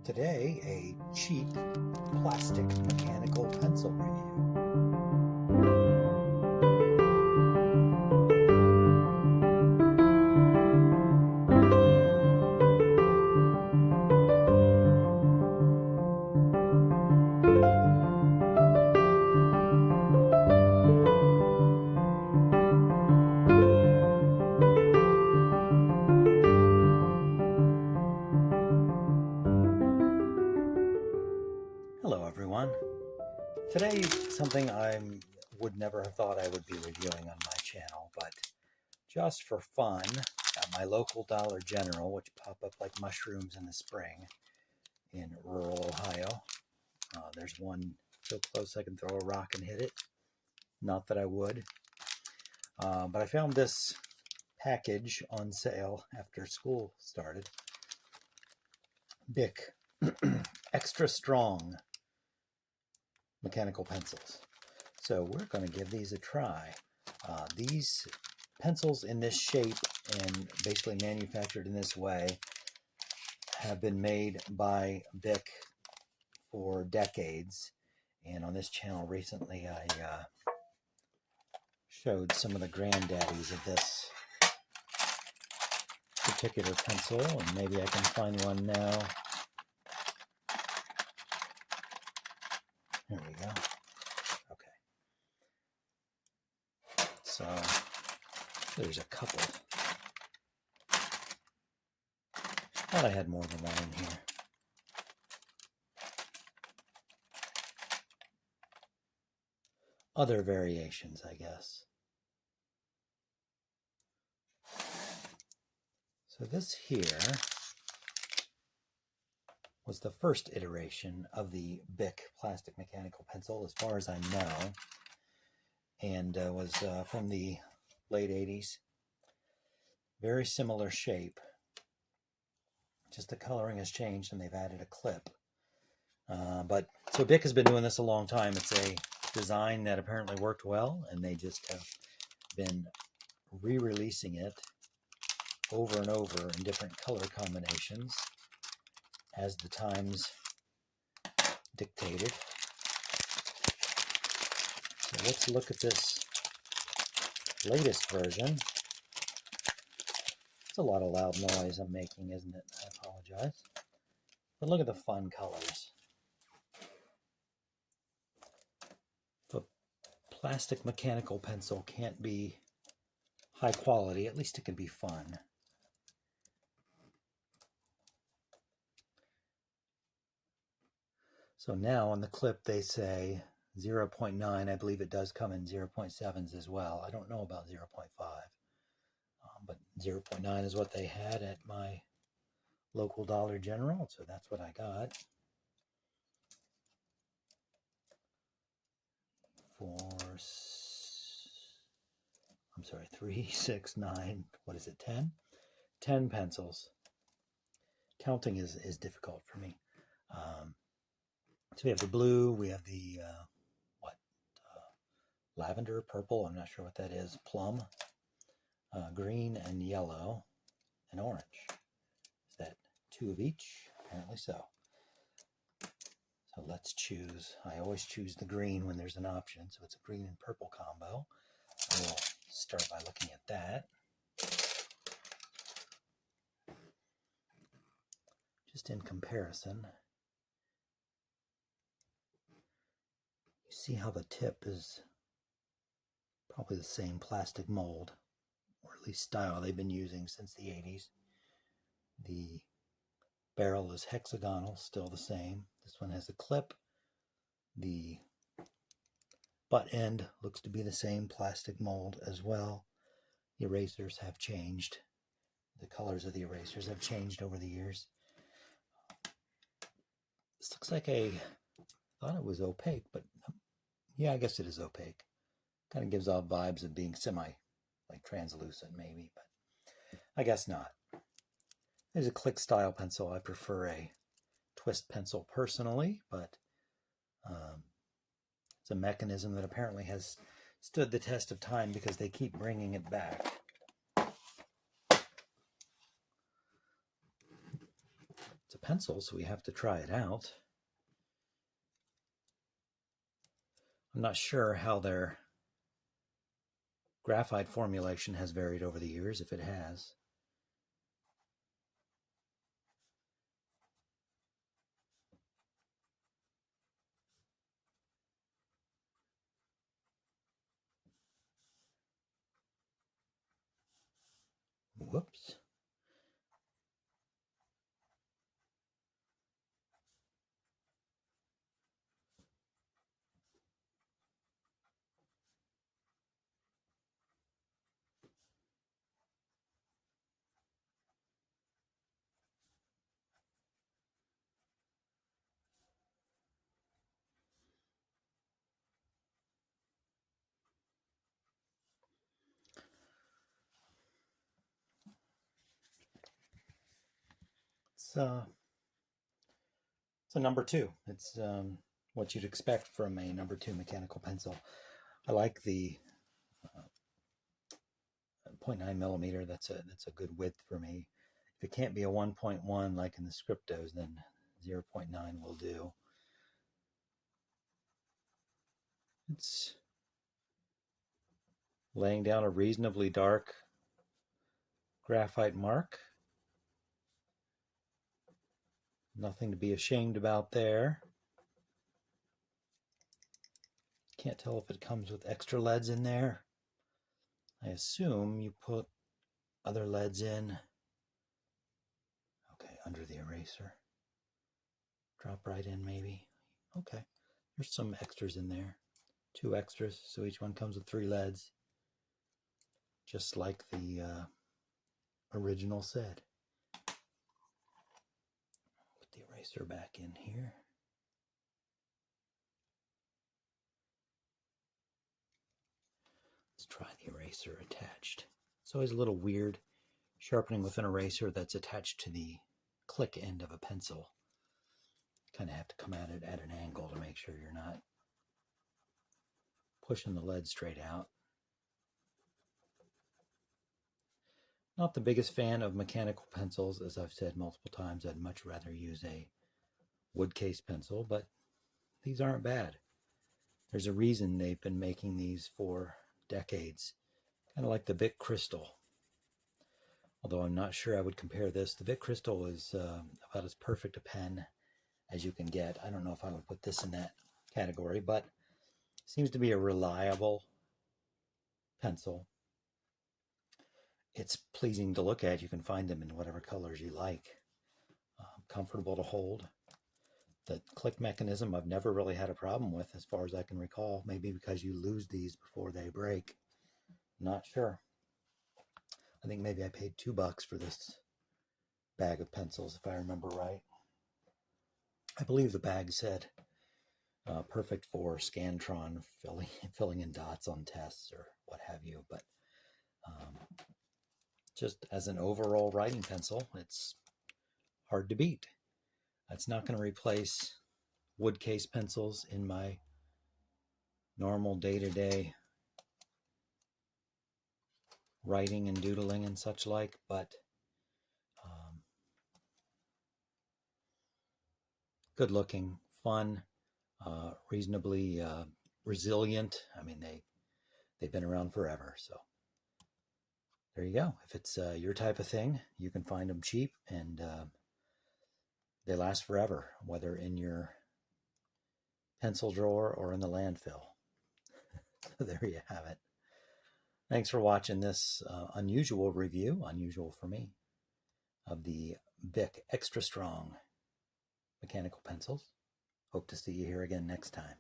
Today, a cheap plastic mechanical pencil review. Hello everyone. Today, something I would never have thought I would be reviewing on my channel, but just for fun, at my local Dollar General, which pop up like mushrooms in the spring in rural Ohio. There's one so close I can throw a rock and hit it. Not that I would. But I found this package on sale after school started. Bic Extra Strong mechanical pencils. So we're going to give these a try. These pencils in this shape and basically manufactured in this way have been made by Bic for decades. And on this channel recently I showed some of the granddaddies of this particular pencil, and maybe I can find one now. There we go. Okay. So there's a couple. Thought I had more than one in here. Other variations, I guess. So this here was the first iteration of the Bic plastic mechanical pencil, as far as I know, and was from the late 80s. Very similar shape, just the coloring has changed and they've added a clip. So Bic has been doing this a long time. It's a design that apparently worked well, and they just have been re-releasing it over and over in different color combinations as the times dictated. So let's look at this latest version. It's a lot of loud noise I'm making, isn't it? I apologize. But look at the fun colors. If a plastic mechanical pencil can't be high quality, at least it can be fun. So now on the clip they say 0.9. I believe it does come in 0.7s as well. I don't know about 0.5, but 0.9 is what they had at my local Dollar General, so that's what I got. Three, 6, 9, what is it, 10? 10 pencils. Counting is difficult for me. So we have the blue, we have the, lavender, purple, I'm not sure what that is, plum, green and yellow, and orange. Is that 2 of each? Apparently so. So let's choose. I always choose the green when there's an option, so it's a green and purple combo. We'll start by looking at that. Just in comparison, you see how the tip is probably the same plastic mold, or at least style they've been using since the 80s. The barrel is hexagonal, still the same. This one has a clip. The butt end looks to be the same plastic mold as well. The erasers have changed. The colors of the erasers have changed over the years. This looks like I thought it was opaque, but yeah, I guess it is opaque. Kind of gives off vibes of being like translucent maybe, but I guess not. There's a click style pencil. I prefer a twist pencil personally, but it's a mechanism that apparently has stood the test of time because they keep bringing it back. It's a pencil, so we have to try it out. I'm not sure how their graphite formulation has varied over the years, if it has. Whoops. It's a number 2. It's what you'd expect from a number 2 mechanical pencil. I like the 0.9 millimeter. That's a good width for me. If it can't be a 1.1 like in the Scriptos, then 0.9 will do. It's laying down a reasonably dark graphite mark. Nothing to be ashamed about there. Can't tell if it comes with extra leads in there. I assume you put other leads in. Okay, under the eraser. Drop right in maybe. Okay, there's some extras in there. 2 extras, so each one comes with 3 leads. Just like the original said. Put the eraser back in here. Let's try the eraser attached. It's always a little weird sharpening with an eraser that's attached to the click end of a pencil. Kind of have to come at it at an angle to make sure you're not pushing the lead straight out. Not the biggest fan of mechanical pencils, as I've said multiple times. I'd much rather use a wood case pencil, but these aren't bad. There's a reason they've been making these for decades, kind of like the Bic Crystal. Although I'm not sure I would compare this. The Bic Crystal is about as perfect a pen as you can get. I don't know if I would put this in that category, but it seems to be a reliable pencil. It's pleasing to look at. You can find them in whatever colors you like. Comfortable to hold. The click mechanism I've never really had a problem with as far as I can recall. Maybe because you lose these before they break. Not sure. I think maybe I paid $2 for this bag of pencils, if I remember right. I believe the bag said perfect for Scantron filling in dots on tests or what have you. But just as an overall writing pencil, it's hard to beat. It's not going to replace wood case pencils in my normal day-to-day writing and doodling and such like, but good looking, fun, reasonably resilient. I mean, they've been around forever, so there you go. If it's your type of thing, you can find them cheap, and they last forever, whether in your pencil drawer or in the landfill. So there you have it. Thanks for watching this unusual review, unusual for me, of the Bic Extra Strong mechanical pencils. Hope to see you here again next time.